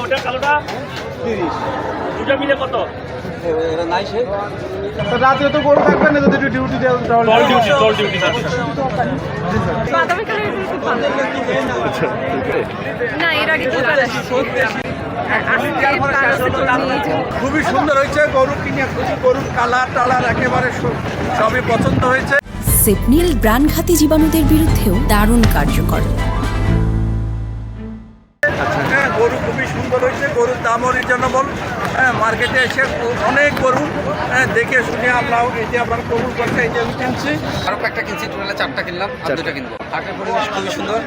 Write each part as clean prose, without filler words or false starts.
ওটা কালোটা 30 দুটো মিলে কত? এটা নাই সে রাতে তো গরু থাকবে না যদি ডিউটি দেওয়া টল ডিউটি বাদামি কালারের খুব ভালো না এর আগে তো কালার খুবই সুন্দর হয়েছে। গরু কিনে গরুর কালার টালার একেবারে সবই পছন্দ হয়েছে। সেপনিল প্রাণঘাতী জীবাণুদের বিরুদ্ধেও দারুণ কার্যকর। হ্যাঁ, গরু খুবই সুন্দর হয়েছে। গরুর দামও রিজনেবল। মার্কেটে এসে অনেক গরু দেখে শুনে আমরা এই যে আমার গরুর কথা এই যে আমি কিনছি, আরো কয়েকটা কিনছি, টোটালে 4টা কিনলাম, আর 2টা কিনবো। হাটের পরিবেশ খুবই সুন্দর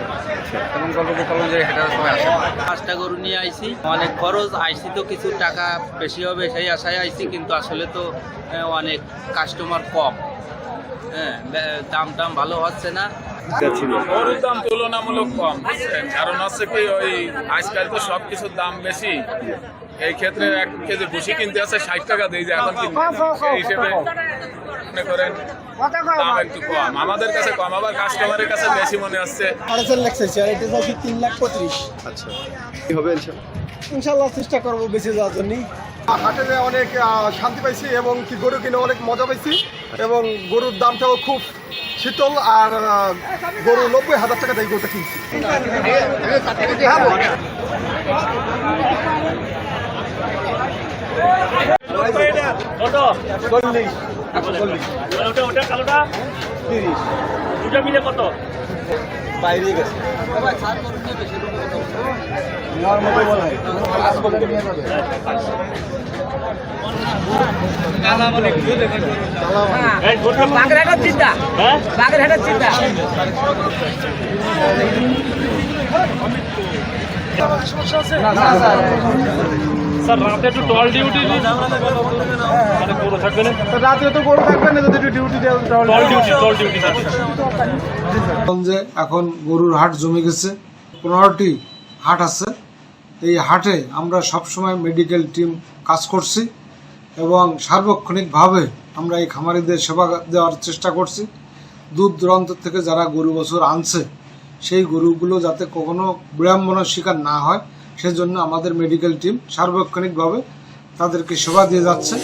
এবং গল্প গোপাল যে হাটে সবাই আসে। 5টা গরু নিয়ে আইছি, অনেক খরচ আইছি, তো কিছু টাকা বেশি হবে সেই আশায় আইছি, কিন্তু আসলে তো অনেক কাস্টমার কম, দাম ভালো হচ্ছে না। গরুর দাম তুলনামূলক কম, বুঝছেন? কারণ হচ্ছে কি ওই আজকাল তো সবকিছুর দাম বেশি। এই ক্ষেত্রে 1 কেজি ভুসি কিনতে আছে 60 টাকা দিয়ে, যে এখন এই হিসেবে মনে করেন দাম একটু কম, আমাদের কাছে কম, আবার কাস্টমারের কাছে বেশি মনে হচ্ছে। 4.5 লাখ চাইছি আর এটা চাইছি 3,35,000। আচ্ছা, কি হবে ইনশাল্লাহ চেষ্টা করবো বেঁচে যাওয়ার জন্য। হাটে অনেক শান্তি পাইছি এবং কি গরু কিনে অনেক মজা পাইছি এবং গরুর দামটাও খুব শীতল। আর গরু 90,000 টাকা দিয়ে গরুটা কিনছি। কত? ওটা কালোটা 30 দুটো মিলে কত? বাইরে গেছে বাগেরহাটের চিন্তা, বাগেরহাটের চিন্তা। স্যার রাতে একটু টল ডিউটি মানে গরু থাকবে না, রাতে তো গরু থাকবে না যদি ডিউটি দেওয়া টল ডিউটি গঞ্জে এখন গরুর হাট জমে গেছে। 15টি হাট আছে। এই হাটে আমরা সবসময় মেডিকেল টিম কাজ করছি এবং সার্বক্ষণিকভাবে আমরা এই খামারিদের সেবা দেওয়ার চেষ্টা করছি। দূর দূরান্ত থেকে যারা গরু বছর আনছে সেই গরুগুলো যাতে কখনো বিড়ম্বনার শিকার না হয় সেজন্য আমাদের মেডিকেল টিম সার্বক্ষণিকভাবে তাদেরকে সেবা দিয়ে যাচ্ছে।